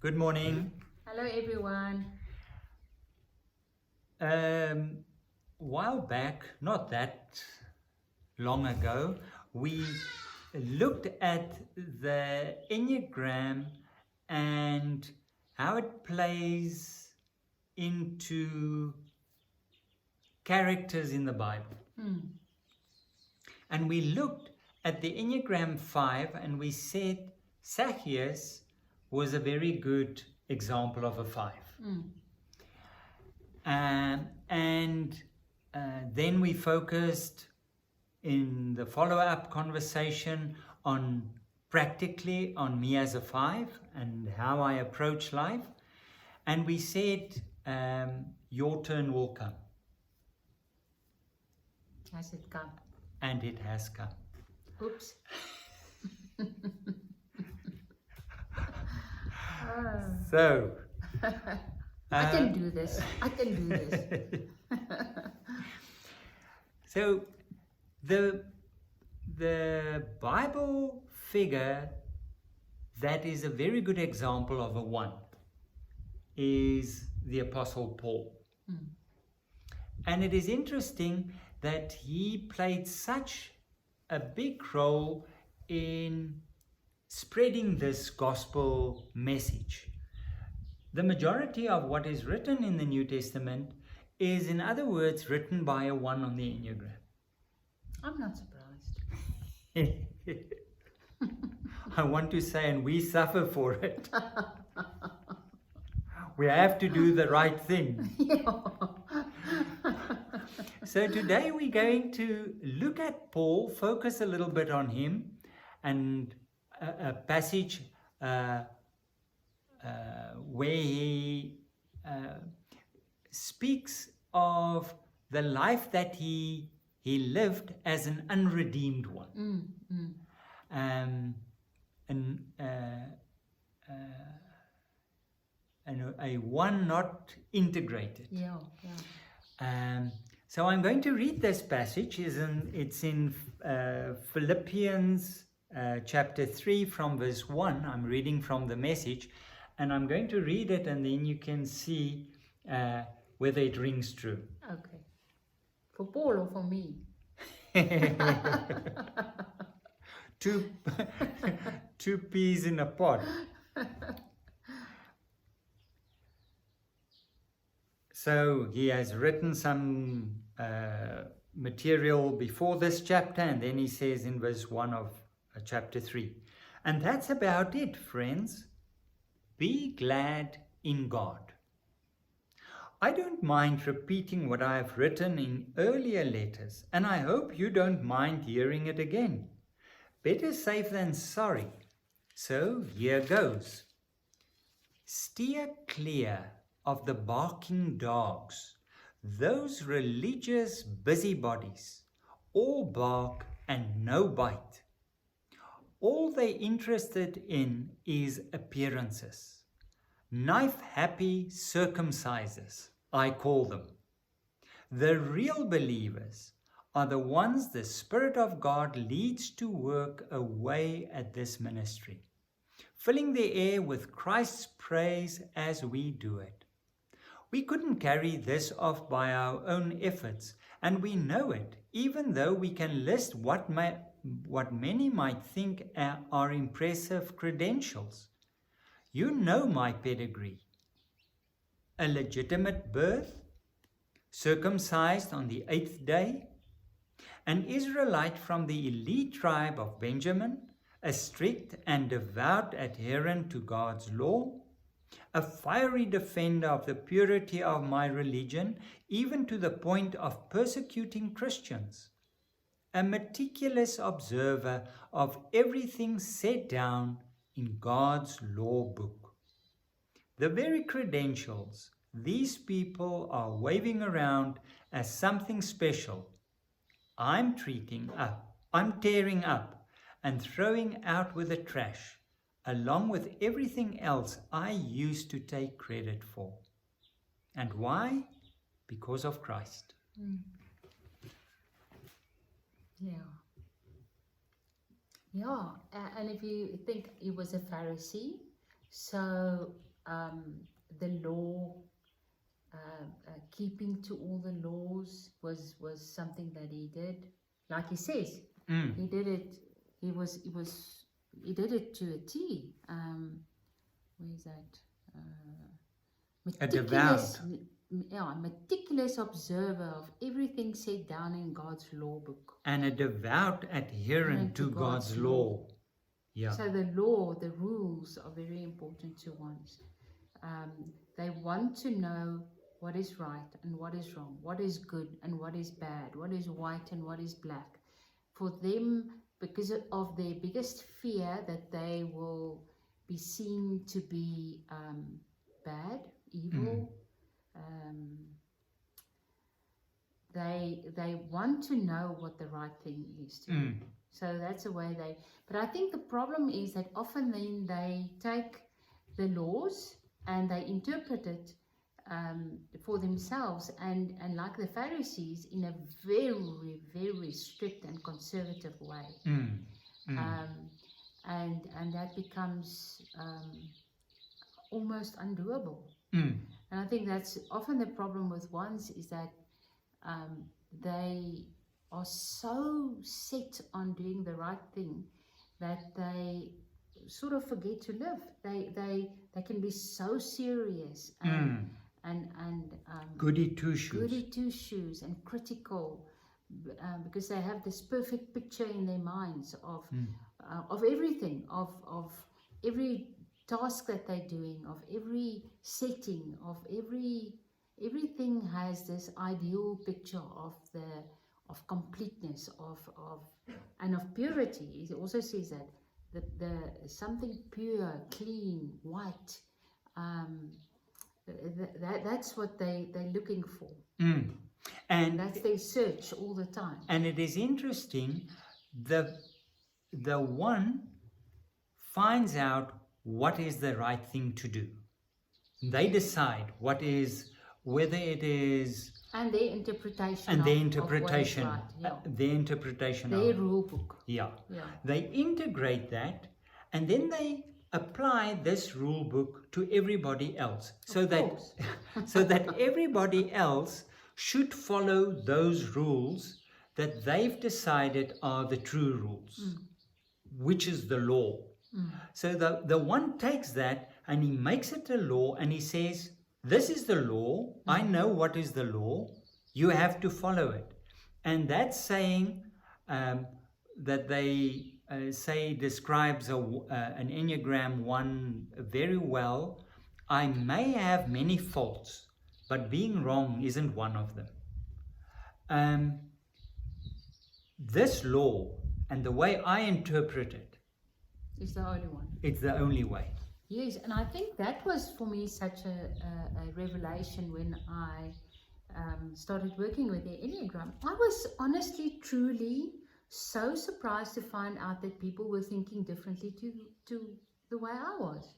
Good morning. Hello everyone. While back, not that long ago, we looked at the Enneagram and how it plays into characters in the Bible. And we looked at the Enneagram 5 and we said Zacchaeus was a very good example of a 5. Then we focused in the follow-up conversation on practically on me as a 5 and how I approach life. And we said, your turn will come. Has it come? And it has come. Oops. So I can do this. I can do this. So the Bible figure that is a very good example of a 1 is the Apostle Paul. And it is interesting that he played such a big role in spreading this gospel message. The majority of what is written in the New Testament is, in other words, written by a 1 on the Enneagram. I'm not surprised. I want to say, and we suffer for it. We have to do the right thing. So today we're going to look at Paul, focus a little bit on him, and a passage where he speaks of the life that he lived as an unredeemed one. And a 1 not integrated. So I'm going to read this passage. It's in Philippians chapter 3 from verse 1. I'm reading from the Message, and I'm going to read it, and then you can see whether it rings true. Okay. For Paul or for me? Two peas in a pod. So he has written some material before this chapter, and then he says in verse 1 of chapter 3. And that's about it, friends. Be glad in God. I don't mind repeating what I have written in earlier letters, and I hope you don't mind hearing it again. Better safe than sorry. So here goes. Steer clear of the barking dogs, those religious busybodies, all bark and no bite. All they're interested in is appearances. Knife-happy circumcisers, I call them. The real believers are the ones the Spirit of God leads to work away at this ministry, filling the air with Christ's praise as we do it. We couldn't carry this off by our own efforts, and we know it, even though we can list what many might think are impressive credentials. You know my pedigree. A legitimate birth, circumcised on the 8th day, an Israelite from the elite tribe of Benjamin, a strict and devout adherent to God's law, a fiery defender of the purity of my religion, even to the point of persecuting Christians, a meticulous observer of everything set down in God's law book. The very credentials these people are waving around as something special, I'm tearing up and throwing out with the trash, along with everything else I used to take credit for. And why? Because of Christ. Yeah, and if you think he was a Pharisee, so the law, keeping to all the laws was something that he did. Like he says, he did it. He did it to a T. Where is that? A devout. Meticulous observer of everything set down in God's law book. And a devout adherent to God's law. Yeah. So the law, the rules are very important to ones. They want to know what is right and what is wrong, what is good and what is bad, what is white and what is black. For them, because of their biggest fear that they will be seen to be bad, evil, they want to know what the right thing is to do. So that's the way they... But I think the problem is that often then they take the laws and they interpret it for themselves, and like the Pharisees, in a very, very strict and conservative way. And that becomes almost undoable. And I think that's often the problem with ones, is that they are so set on doing the right thing that they sort of forget to live. They can be so serious and goody two shoes and critical, because they have this perfect picture in their minds of everything, of every task that they're doing, of every setting, of everything has this ideal picture of completeness, and of purity. It also says that the something pure, clean, white, that's what they're looking for. And that's their search all the time. And it is interesting, the one finds out what is the right thing to do. They decide whether it is... And their interpretation and their of interpretation, what is right. their interpretation their of... rule book. Yeah. They integrate that, and then they apply this rule book to everybody else, so that everybody else should follow those rules that they've decided are the true rules, which is the law. So the one takes that and he makes it a law, and he says, this is the law, I know what is the law, you have to follow it. And that saying that they say describes an Enneagram 1 very well. I may have many faults, but being wrong isn't one of them. This law and the way I interpret it is the only one. It's the only way. Yes, and I think that was for me such a revelation when I started working with the Enneagram. I was honestly, truly so surprised to find out that people were thinking differently to the way I was.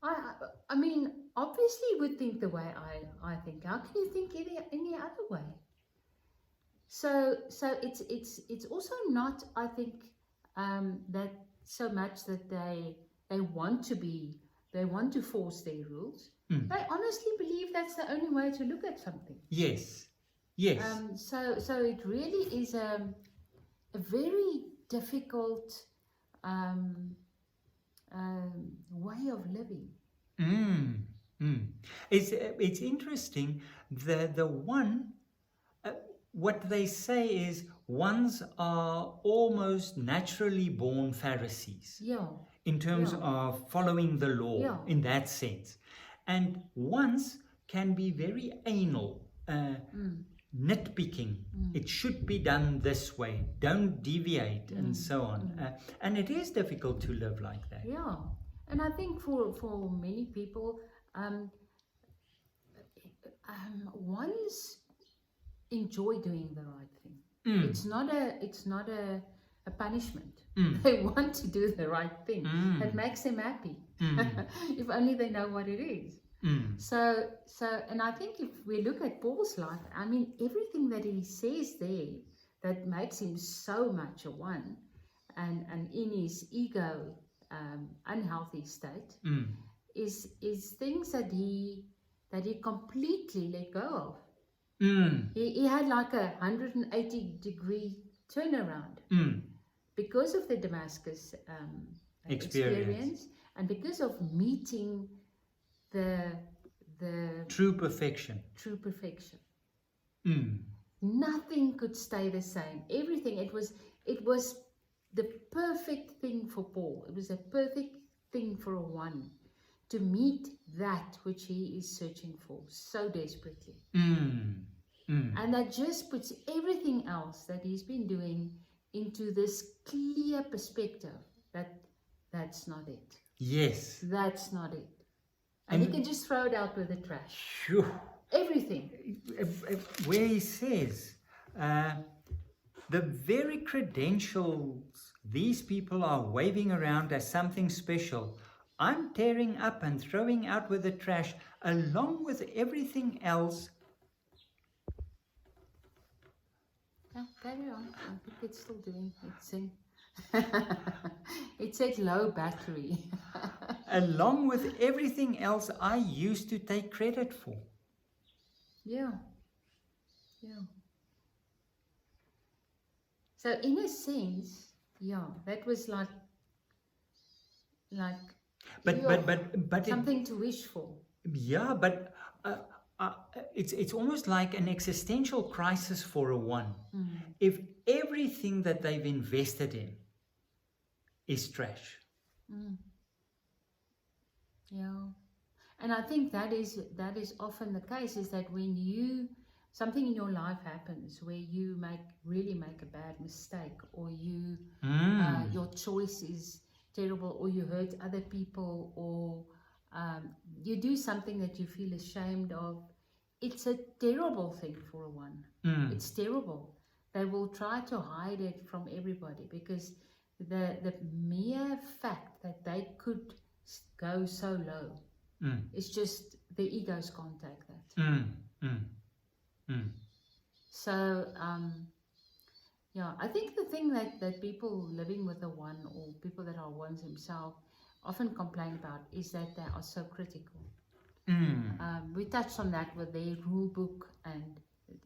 I mean, obviously you would think the way I think. How can you think any other way? So it's also not, I think, that so much that they want to force their rules. They honestly believe that's the only way to look at something. Yes. So it really is a very difficult way of living. It's interesting. The one, what they say is, ones are almost naturally born Pharisees. Yeah. In terms of following the law, in that sense. And ones can be very anal, nitpicking. It should be done this way, don't deviate, and so on. And it is difficult to live like that. Yeah, and I think for many people, ones enjoy doing the right thing. It's not a punishment. They want to do the right thing. It makes them happy. If only they know what it is. So, and I think if we look at Paul's life, I mean, everything that he says there that makes him so much a one, and in his ego, unhealthy state, is things that he completely let go of. Mm. He had like a 180-degree turnaround because of the Damascus experience, and because of meeting the True perfection. true perfection. Mm. Nothing could stay the same. Everything, it was the perfect thing for Paul. It was a perfect thing for a one to meet that which he is searching for so desperately. Mm. Mm. And that just puts everything else that he's been doing into this clear perspective that that's not it. Yes. That's not it. And he can just throw it out with the trash. Phew. Everything. Where he says, the very credentials these people are waving around as something special, I'm tearing up and throwing out with the trash, along with everything else. Yeah, carry on. I think it's still doing its thing. It said low battery. Along with everything else I used to take credit for. Yeah. So in a sense, yeah, that was like but something to wish for. Yeah, but it's almost like an existential crisis for a one. If everything that they've invested in is trash. Yeah, and I think that is often the case, is that when something in your life happens where you really make a bad mistake, or your choice is terrible, or you hurt other people, or you do something that you feel ashamed of, it's a terrible thing for a one. It's terrible. They will try to hide it from everybody, because the mere fact that they could go so low, it's just the egos can't take that. So yeah, I think the thing that people living with a one, or people that are ones themselves, often complain about is that they are so critical. We touched on that with their rule book and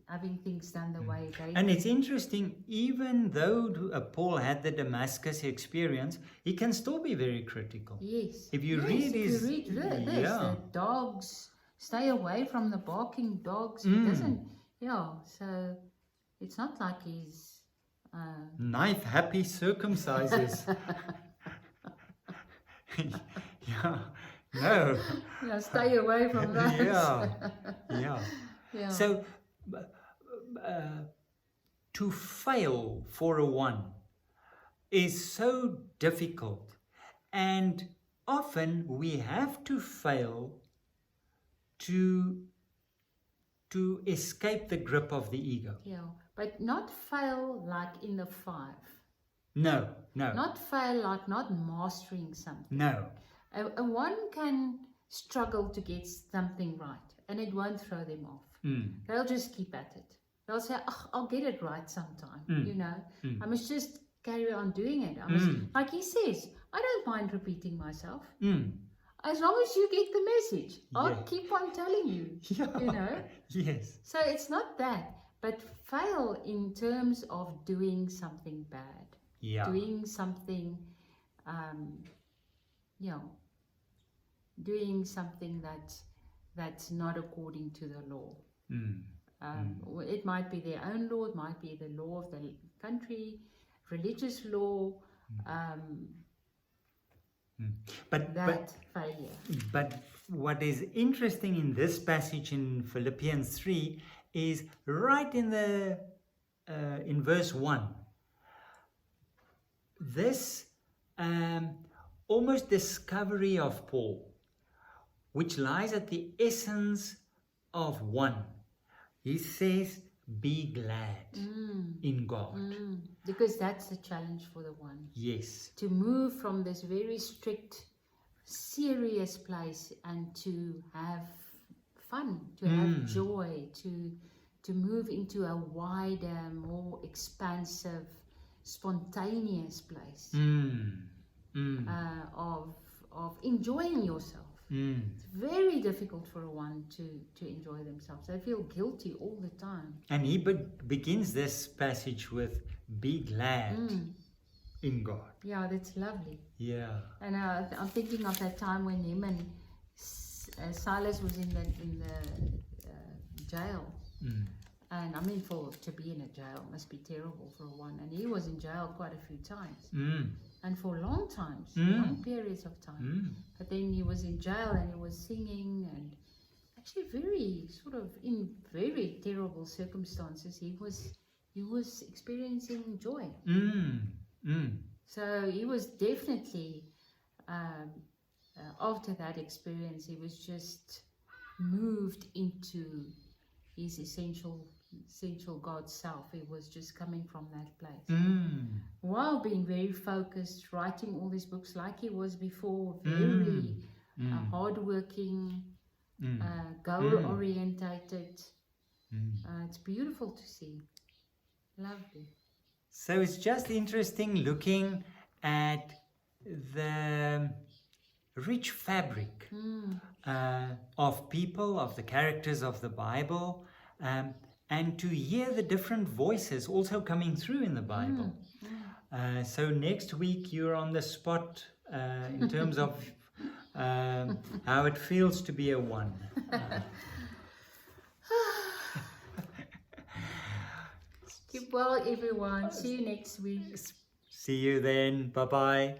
having things done the way they And it's interesting, even though Paul had the Damascus experience, he can still be very critical. Yes. If you yes, read if his... you read this, the dogs, stay away from the barking dogs. He doesn't, so it's not like he's... Knife happy circumcises. Yeah, no. Yeah, stay away from that. Yeah. So, to fail for a one is so difficult, and often we have to fail to escape the grip of the ego. Yeah, but not fail like in the 5. No. Not fail like not mastering something. No. A one can struggle to get something right, and it won't throw them off. They'll just keep at it. They'll say, I'll get it right sometime, I must just carry on doing it. I must, like he says, I don't mind repeating myself. As long as you get the message, I'll keep on telling you, Yes. So it's not that, but fail in terms of doing something bad. Yeah. Doing something, doing something that's not according to the law. It might be their own law, it might be the law of the country, religious law, failure. But what is interesting in this passage in Philippians 3 is right in verse 1. This almost discovery of Paul, which lies at the essence of one. He says, be glad in God. Because that's the challenge for the one. Yes. To move from this very strict, serious place and to have fun, to have joy, to move into a wider, more expansive, spontaneous place of enjoying yourself. It's very difficult for a one to enjoy themselves. They feel guilty all the time. And he begins this passage with, be glad in God. Yeah, that's lovely. Yeah. And I'm thinking of that time when him and Silas was in the jail. And I mean, to be in a jail must be terrible for one. And he was in jail quite a few times. And for long times, long periods of time. But then he was in jail and he was singing, and actually in very terrible circumstances, he was experiencing joy. So he was definitely, after that experience, he was just moved into his essential God self. He was just coming from that place. While being very focused, writing all these books like he was before, very hardworking, goal-orientated. It's beautiful to see. Lovely. So it's just interesting looking at the rich fabric of people, of the characters of the Bible, and to hear the different voices also coming through in the Bible. So next week you're on the spot in terms of how it feels to be a one. Keep well, everyone. See you next week. See you then. Bye-bye.